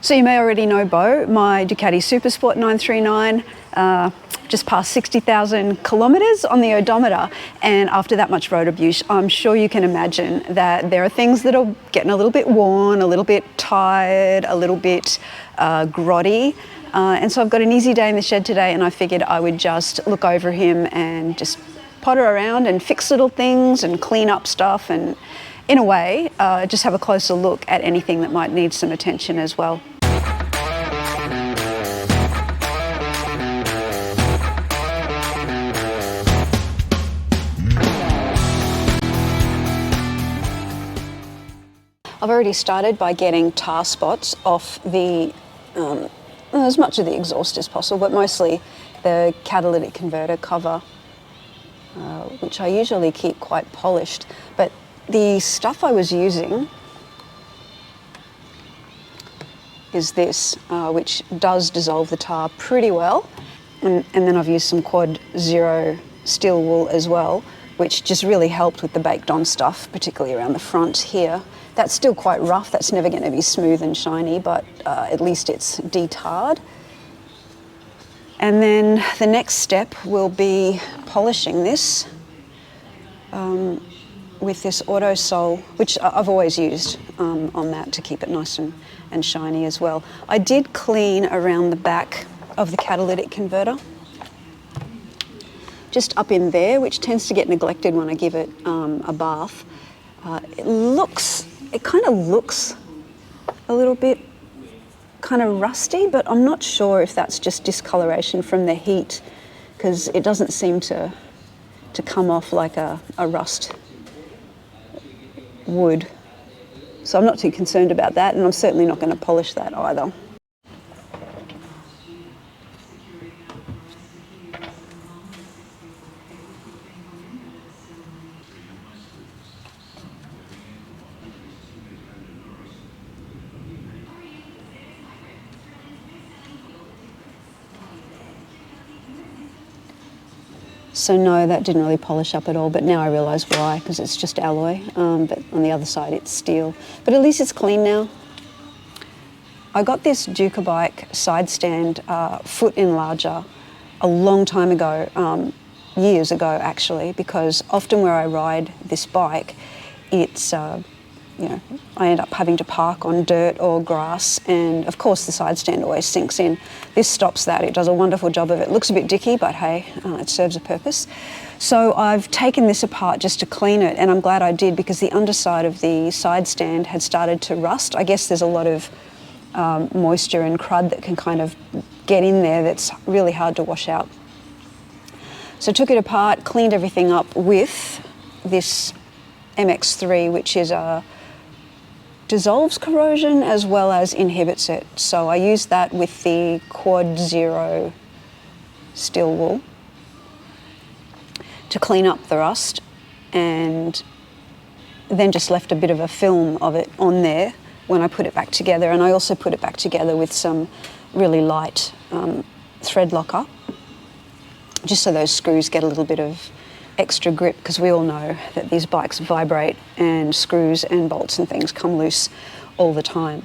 So you may already know Bo, my Ducati SuperSport 939, just passed 60,000 kilometres on the odometer, and after that much road abuse, I'm sure you can imagine that there are things that are getting a little bit worn, a little bit tired, a little bit grotty, and so I've got an easy day in the shed today, and I figured I would just look over him and just potter around and fix little things and clean up stuff, and in a way, just have a closer look at anything that might need some attention as well. I've already started by getting tar spots off the, as much of the exhaust as possible, but mostly the catalytic converter cover, which I usually keep quite polished. But the stuff I was using is this, which does dissolve the tar pretty well. And then I've used some Quad Zero steel wool as well, which just really helped with the baked on stuff, particularly around the front here. That's still quite rough, that's never going to be smooth and shiny, but at least it's de-tarred. And then the next step will be polishing this with this auto sole, which I've always used on that to keep it nice and shiny as well. I did clean around the back of the catalytic converter, just up in there, which tends to get neglected when I give it a bath. It kind of looks a little bit kind of rusty, but I'm not sure if that's just discoloration from the heat, because it doesn't seem to come off like a rust would. So I'm not too concerned about that, and I'm certainly not going to polish that either. So no, that didn't really polish up at all, but now I realise why, because it's just alloy, but on the other side it's steel. But at least it's clean now. I got this DUCABIKE side stand foot enlarger a long time ago, years ago actually, because often where I ride this bike, it's I end up having to park on dirt or grass, and of course the side stand always sinks in. This stops that. It does a wonderful job of it. It looks a bit dicky, but hey, it serves a purpose. So I've taken this apart just to clean it, and I'm glad I did, because the underside of the side stand had started to rust. I guess there's a lot of moisture and crud that can kind of get in there that's really hard to wash out. So I took it apart, cleaned everything up with this MX3, which is dissolves corrosion as well as inhibits it. So I used that with the Quad Zero steel wool to clean up the rust, and then just left a bit of a film of it on there when I put it back together. And I also put it back together with some really light thread locker, just so those screws get a little bit of extra grip, because we all know that these bikes vibrate and screws and bolts and things come loose all the time.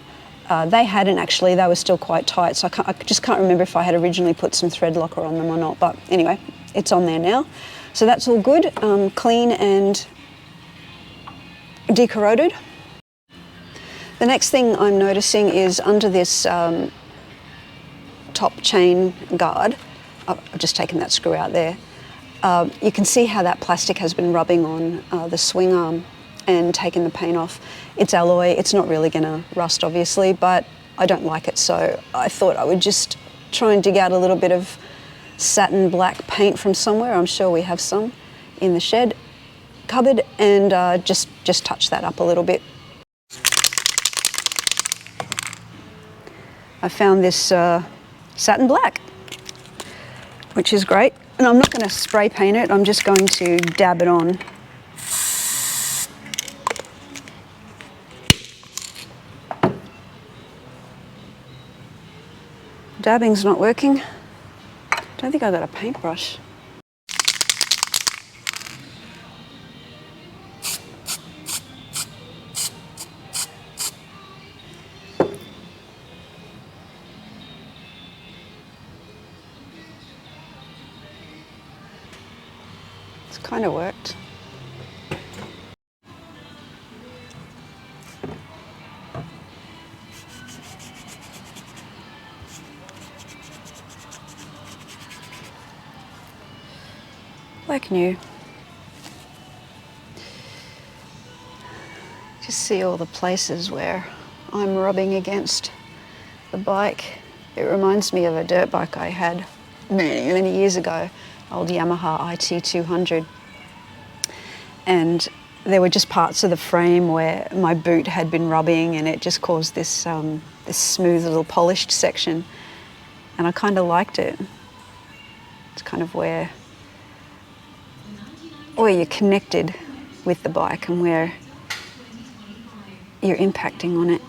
They hadn't actually, they were still quite tight, so I just can't remember if I had originally put some thread locker on them or not, but anyway, it's on there now. So that's all good, clean and decorroded. The next thing I'm noticing is under this top chain guard, I've just taken that screw out there. You can see how that plastic has been rubbing on the swing arm and taken the paint off. It's alloy, it's not really going to rust obviously, but I don't like it, so I thought I would just try and dig out a little bit of satin black paint from somewhere. I'm sure we have some in the shed cupboard, and just touch that up a little bit. I found this satin black, which is great. And I'm not going to spray paint it, I'm just going to dab it on. Dabbing's not working. Don't think I got a paintbrush. Kind of worked. Like new. Just see all the places where I'm rubbing against the bike. It reminds me of a dirt bike I had many, many years ago, old Yamaha IT200. And there were just parts of the frame where my boot had been rubbing and it just caused this, this smooth little polished section. And I kind of liked it. It's kind of where you're connected with the bike and where you're impacting on it.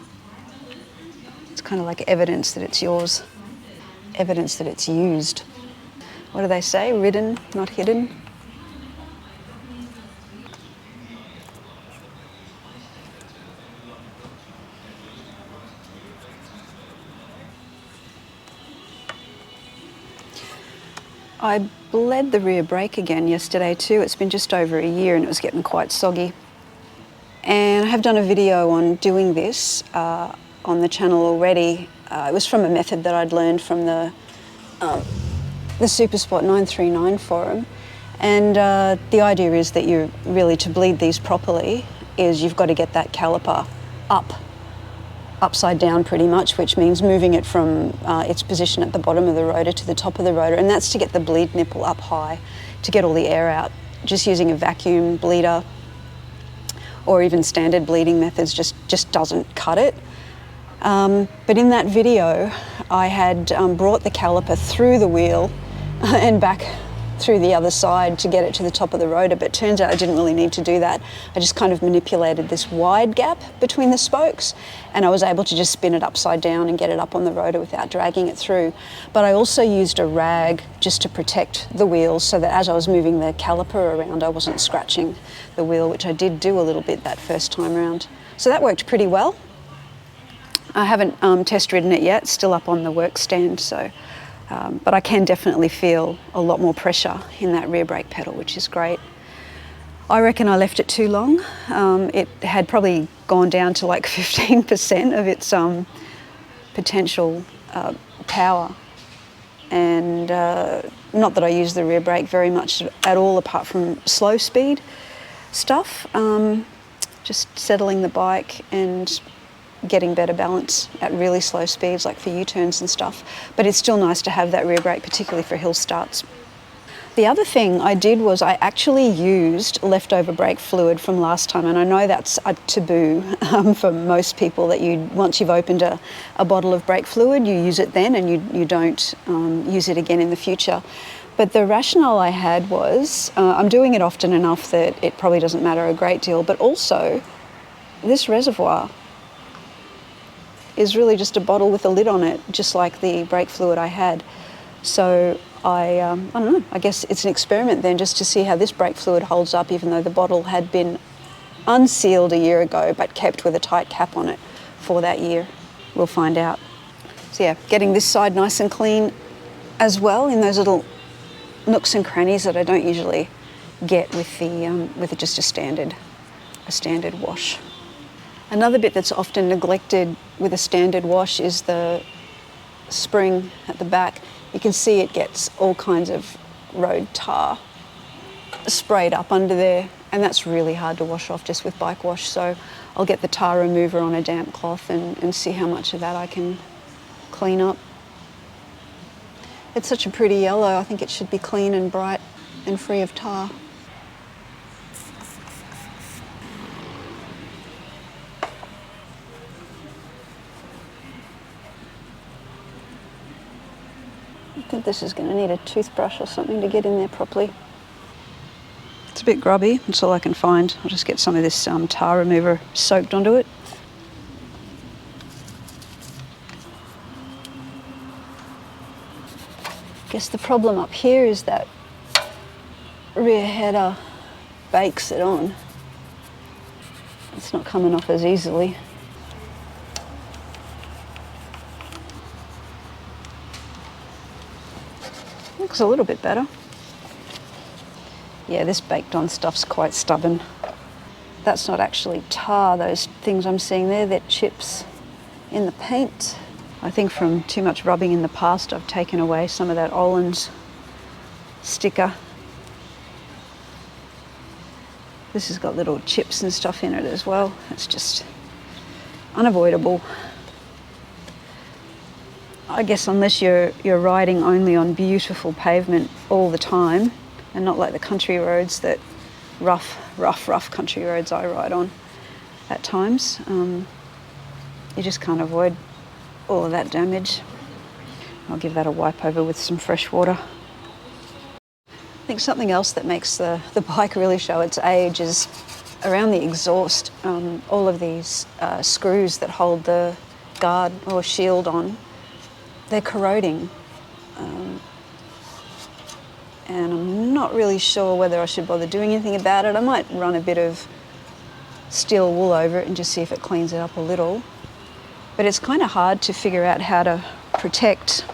It's kind of like evidence that it's yours, evidence that it's used. What do they say? Ridden, not hidden. I bled the rear brake again yesterday too. It's been just over a year and it was getting quite soggy. And I have done a video on doing this on the channel already. It was from a method that I'd learned from the SuperSport 939 forum. And the idea is that you're really, to bleed these properly, is you've got to get that caliper upside down pretty much, which means moving it from its position at the bottom of the rotor to the top of the rotor, and that's to get the bleed nipple up high, to get all the air out. Just using a vacuum bleeder or even standard bleeding methods just doesn't cut it. But in that video, I had brought the caliper through the wheel and back through the other side to get it to the top of the rotor, but it turns out I didn't really need to do that. I just kind of manipulated this wide gap between the spokes and I was able to just spin it upside down and get it up on the rotor without dragging it through. But I also used a rag just to protect the wheels so that as I was moving the caliper around, I wasn't scratching the wheel, which I did do a little bit that first time around. So that worked pretty well. I haven't test ridden it yet, still up on the work stand, so but I can definitely feel a lot more pressure in that rear brake pedal, which is great. I reckon I left it too long. It had probably gone down to like 15% of its potential power. And not that I use the rear brake very much at all apart from slow speed stuff. Just settling the bike and getting better balance at really slow speeds, like for U-turns and stuff. But it's still nice to have that rear brake, particularly for hill starts. The other thing I did was I actually used leftover brake fluid from last time, and I know that's a taboo for most people, that once you've opened a bottle of brake fluid, you use it then and you don't use it again in the future. But the rationale I had was, I'm doing it often enough that it probably doesn't matter a great deal, but also this reservoir is really just a bottle with a lid on it, just like the brake fluid I had. So I don't know, I guess it's an experiment then, just to see how this brake fluid holds up, even though the bottle had been unsealed a year ago but kept with a tight cap on it for that year. We'll find out. So yeah, getting this side nice and clean as well in those little nooks and crannies that I don't usually get with just a standard wash. Another bit that's often neglected with a standard wash is the spring at the back. You can see it gets all kinds of road tar sprayed up under there, and that's really hard to wash off just with bike wash. So I'll get the tar remover on a damp cloth and see how much of that I can clean up. It's such a pretty yellow. I think it should be clean and bright and free of tar. I think this is going to need a toothbrush or something to get in there properly. It's a bit grubby, that's all I can find. I'll just get some of this tar remover soaked onto it. I guess the problem up here is that rear header bakes it on. It's not coming off as easily. Looks a little bit better. Yeah, this baked on stuff's quite stubborn. That's not actually tar, those things I'm seeing there, they're chips in the paint. I think from too much rubbing in the past, I've taken away some of that Oland's sticker. This has got little chips and stuff in it as well. It's just unavoidable. I guess unless you're riding only on beautiful pavement all the time, and not like the country roads, that rough country roads I ride on at times, you just can't avoid all of that damage. I'll give that a wipe over with some fresh water. I think something else that makes the bike really show its age is around the exhaust. All of these screws that hold the guard or shield on, they're corroding. And I'm not really sure whether I should bother doing anything about it. I might run a bit of steel wool over it and just see if it cleans it up a little. But it's kind of hard to figure out how to protect.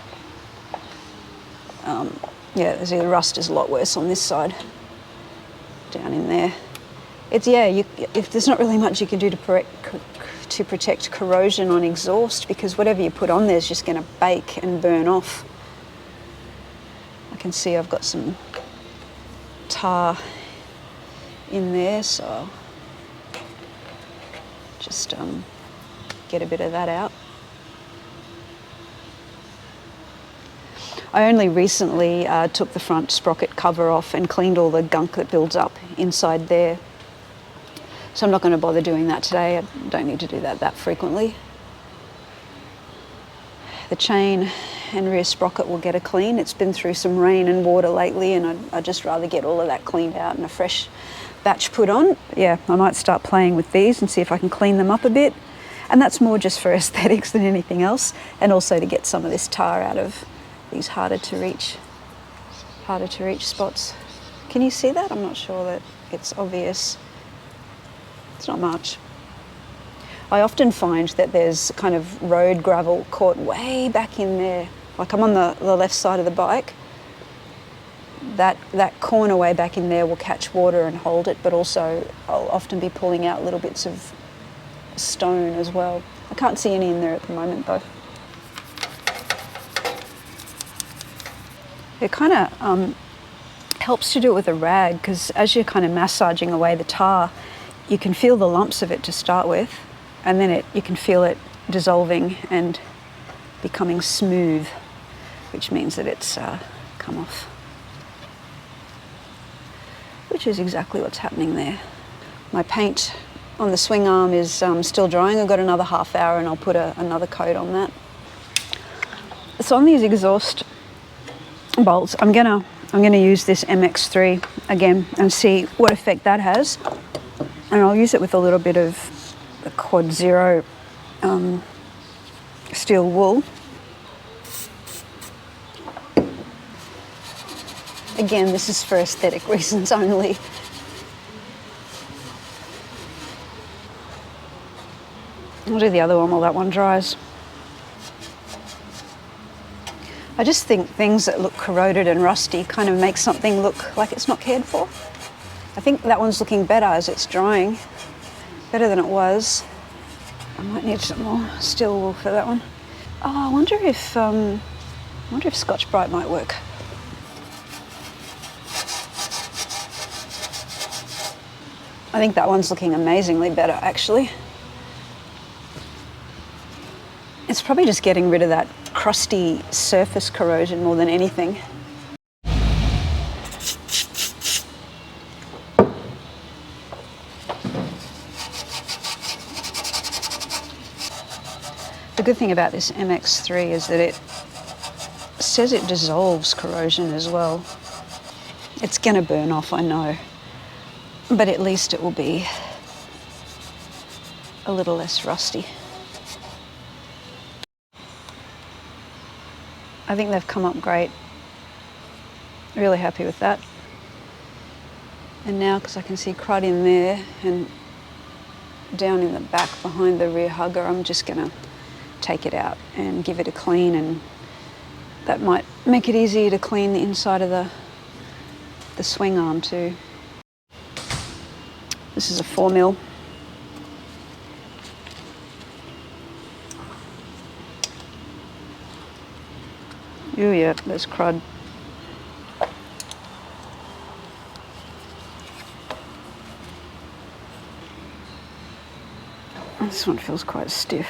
Yeah, the rust is a lot worse on this side, down in there. It's, yeah, if there's not really much you can do to protect corrosion on exhaust, because whatever you put on there is just going to bake and burn off. I can see I've got some tar in there, so I'll just get a bit of that out. I only recently took the front sprocket cover off and cleaned all the gunk that builds up inside there. So I'm not going to bother doing that today. I don't need to do that frequently. The chain and rear sprocket will get a clean. It's been through some rain and water lately, and I'd just rather get all of that cleaned out and a fresh batch put on. Yeah, I might start playing with these and see if I can clean them up a bit. And that's more just for aesthetics than anything else, and also to get some of this tar out of these harder to reach spots. Can you see that? I'm not sure that it's obvious. It's not much. I often find that there's kind of road gravel caught way back in there. Like I'm on the left side of the bike. That corner way back in there will catch water and hold it, but also I'll often be pulling out little bits of stone as well. I can't see any in there at the moment though. It kind of helps to do it with a rag, because as you're kind of massaging away the tar, you can feel the lumps of it to start with, and then you can feel it dissolving and becoming smooth, which means that it's come off. Which is exactly what's happening there. My paint on the swing arm is still drying. I've got another half hour and I'll put another coat on that. So on these exhaust bolts, I'm gonna use this MX3 again and see what effect that has. And I'll use it with a little bit of the Quad Zero steel wool. Again, this is for aesthetic reasons only. I'll do the other one while that one dries. I just think things that look corroded and rusty kind of make something look like it's not cared for. I think that one's looking better as it's drying, better than it was. I might need some more steel wool for that one. Oh, I wonder if Scotch-Brite might work. I think that one's looking amazingly better, actually. It's probably just getting rid of that crusty surface corrosion more than anything. The good thing about this MX3 is that it says it dissolves corrosion as well. It's going to burn off, I know, but at least it will be a little less rusty. I think they've come up great. Really happy with that. And now, because I can see crud in there and down in the back behind the rear hugger, I'm just going to take it out and give it a clean, and that might make it easier to clean the inside of the swing arm too. This is a 4mm. Oh yeah, there's crud. This one feels quite stiff.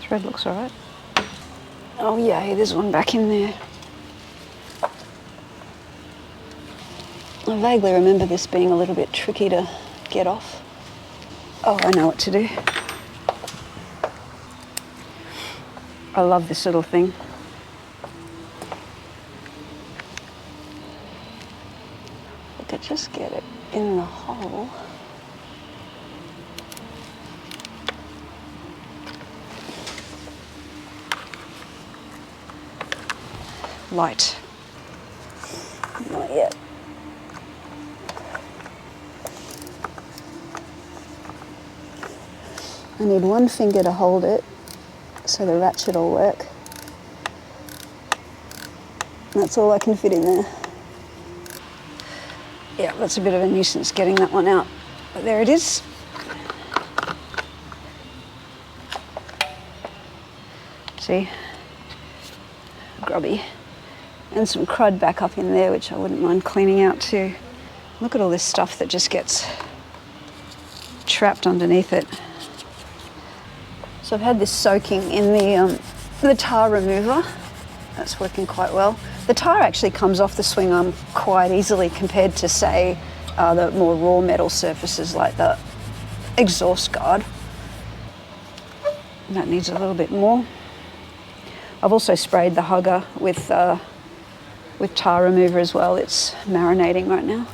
Thread looks alright. Oh yay, there's one back in there. I vaguely remember this being a little bit tricky to get off. Oh, I know what to do. I love this little thing. I could just get it in the hole. Light. Not yet. I need one finger to hold it so the ratchet will work. That's all I can fit in there. Yeah, that's a bit of a nuisance getting that one out. But there it is. See? Grubby. And some crud back up in there, which I wouldn't mind cleaning out too. Look at all this stuff that just gets trapped underneath it. So I've had this soaking in the tar remover. That's working quite well. The tar actually comes off the swing arm quite easily compared to, say, the more raw metal surfaces like the exhaust guard. That needs a little bit more. I've also sprayed the hugger with tar remover as well. It's marinating right now.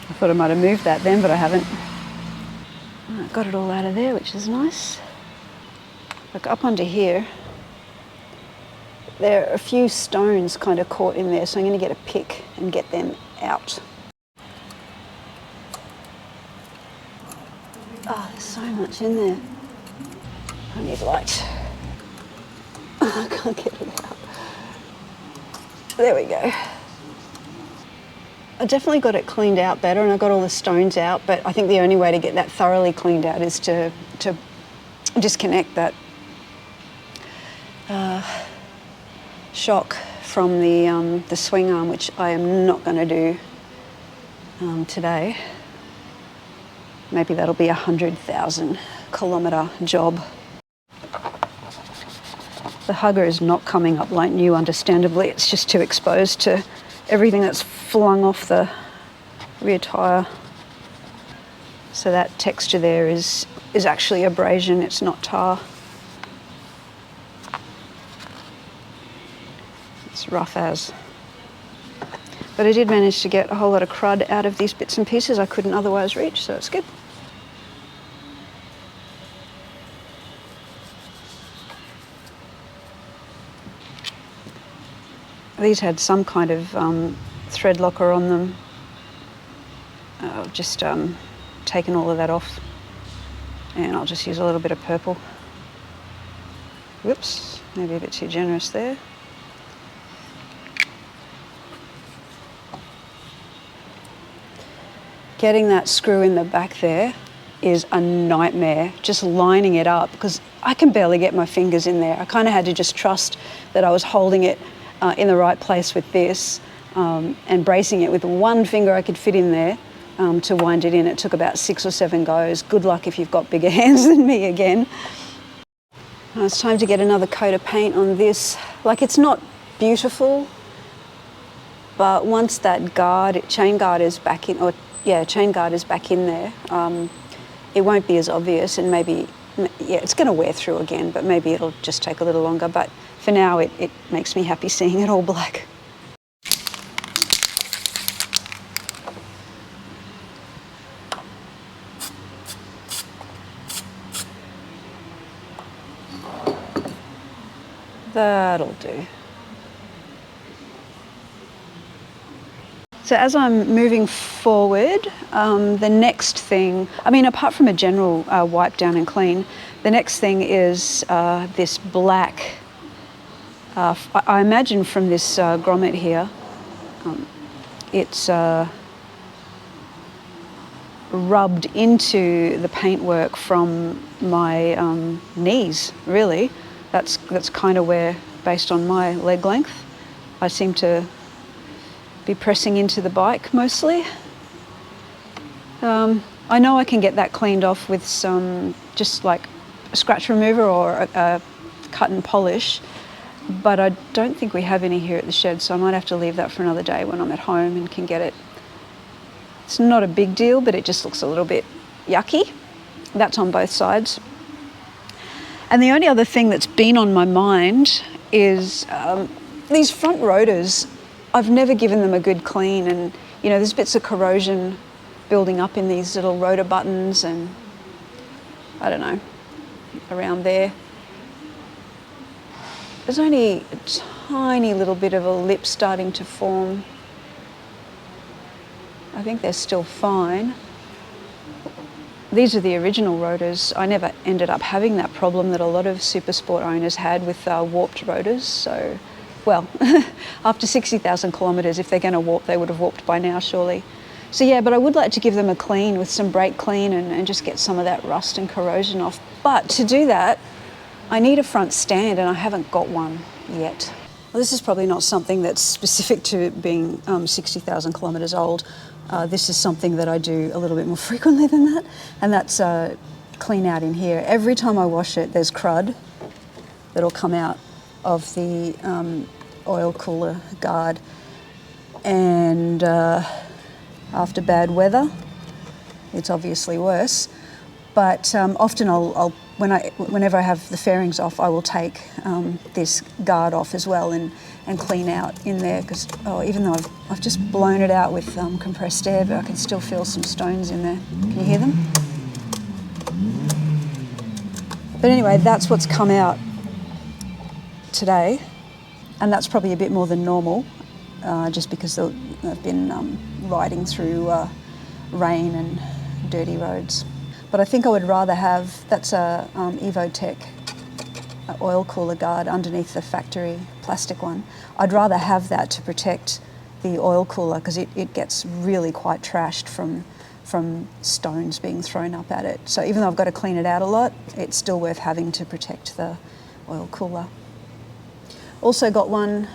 I thought I might have moved that then, but I haven't. I got it all out of there, which is nice. Look, up under here, there are a few stones kind of caught in there, so I'm going to get a pick and get them out. Oh, there's so much in there. I need light. I can't get it out. There we go. I definitely got it cleaned out better and I got all the stones out, but I think the only way to get that thoroughly cleaned out is to disconnect that shock from the swing arm, which I am not going to do today. Maybe that'll be a 100,000 kilometre job. The hugger is not coming up like new, understandably. It's just too exposed to everything that's flung off the rear tyre. So that texture there is actually abrasion, it's not tar. It's rough as. But I did manage to get a whole lot of crud out of these bits and pieces I couldn't otherwise reach, so it's good. These had some kind of thread locker on them. I've just taken all of that off and I'll just use a little bit of purple. Whoops, maybe a bit too generous there. Getting that screw in the back there is a nightmare, just lining it up, because I can barely get my fingers in there. I kind of had to just trust that I was holding it in the right place with this and bracing it with one finger I could fit in there to wind it in. It took about 6 or 7 goes. Good luck if you've got bigger hands than me again. It's time to get another coat of paint on this. Like, it's not beautiful, but once that chain guard is back in, chain guard is back in there, it won't be as obvious, and maybe, yeah, it's going to wear through again, but maybe it'll just take a little longer. But for now, it makes me happy seeing it all black. That'll do. So as I'm moving forward, the next thing, I mean, apart from a general wipe down and clean, the next thing is this black, I imagine from this grommet here, it's rubbed into the paintwork from my knees, really. That's kind of where, based on my leg length, I seem to be pressing into the bike mostly. I know I can get that cleaned off with some, just like a scratch remover or a cut and polish, but I don't think we have any here at the shed, so I might have to leave that for another day when I'm at home and can get it. It's not a big deal, but it just looks a little bit yucky. That's on both sides. And the only other thing that's been on my mind is these front rotors. I've never given them a good clean, and you know, there's bits of corrosion building up in these little rotor buttons and I don't know, around there. There's only a tiny little bit of a lip starting to form. I think they're still fine. These are the original rotors. I never ended up having that problem that a lot of SuperSport owners had with warped rotors. So, well, after 60,000 kilometres, if they're going to warp, they would have warped by now, surely. So yeah, but I would like to give them a clean with some brake clean and just get some of that rust and corrosion off. But to do that, I need a front stand, and I haven't got one yet. Well, this is probably not something that's specific to being 60,000 kilometres old. This is something that I do a little bit more frequently than that, and that's clean out in here. Every time I wash it, there's crud that'll come out of the oil cooler guard, and after bad weather, it's obviously worse. But often whenever I have the fairings off, I will take this guard off as well and clean out in there, because even though I've just blown it out with compressed air, but I can still feel some stones in there. Can you hear them? But anyway, that's what's come out today, and that's probably a bit more than normal, just because I've been riding through rain and dirty roads. But I think I would rather have, that's a Evotech oil cooler guard underneath the factory plastic one. I'd rather have that to protect the oil cooler, because it gets really quite trashed from stones being thrown up at it. So even though I've got to clean it out a lot, it's still worth having to protect the oil cooler. Also got one,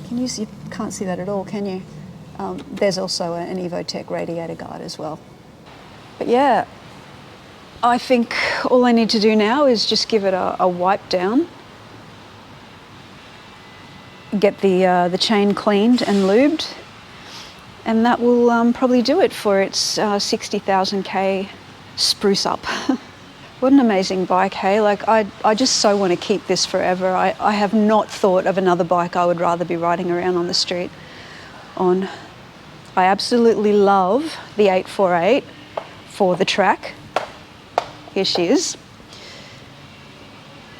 you can't see that at all, can you? There's also an Evotech radiator guard as well. But yeah, I think all I need to do now is just give it a wipe down, get the chain cleaned and lubed, and that will probably do it for its 60,000 K spruce up. What an amazing bike, hey? Like, I just so want to keep this forever. I have not thought of another bike I would rather be riding around on the street on. I absolutely love the 848 for the track. Here she is,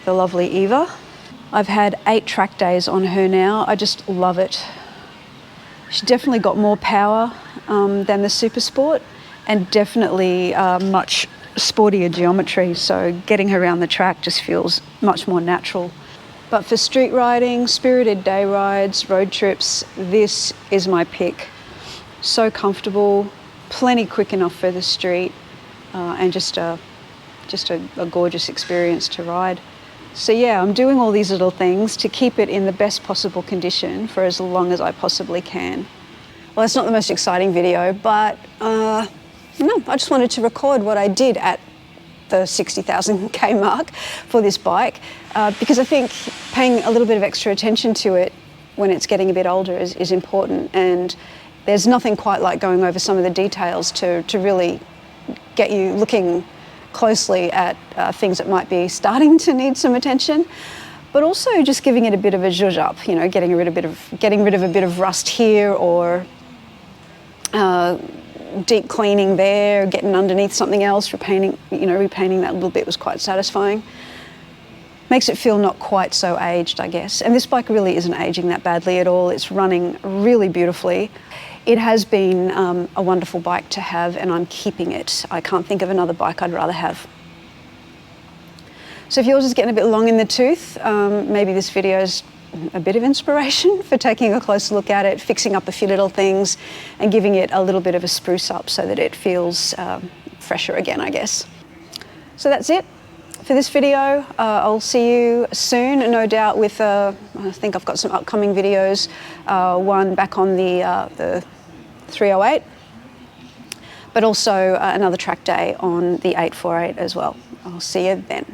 the lovely Eva. I've had 8 track days on her now. I just love it. She's definitely got more power than the SuperSport, and definitely much sportier geometry, so getting her around the track just feels much more natural. But for street riding, spirited day rides, road trips, this is my pick. So comfortable, plenty quick enough for the street, and just a gorgeous experience to ride. So yeah, I'm doing all these little things to keep it in the best possible condition for as long as I possibly can. Well, it's not the most exciting video, but no, I just wanted to record what I did at the 60,000 K mark for this bike, because I think paying a little bit of extra attention to it when it's getting a bit older is important, and there's nothing quite like going over some of the details to really get you looking closely at things that might be starting to need some attention, but also just giving it a bit of a zhuzh up, you know, getting rid of a bit of rust here, or deep cleaning there, getting underneath something else, repainting that little bit was quite satisfying. makes it feel not quite so aged, I guess. And this bike really isn't aging that badly at all. It's running really beautifully. It has been a wonderful bike to have, and I'm keeping it. I can't think of another bike I'd rather have. So if yours is getting a bit long in the tooth, maybe this video is a bit of inspiration for taking a closer look at it, fixing up a few little things, and giving it a little bit of a spruce up so that it feels fresher again, I guess. So that's it for this video. I'll see you soon, no doubt, with, I think I've got some upcoming videos, one back on the 308, but also another track day on the 848 as well. I'll see you then.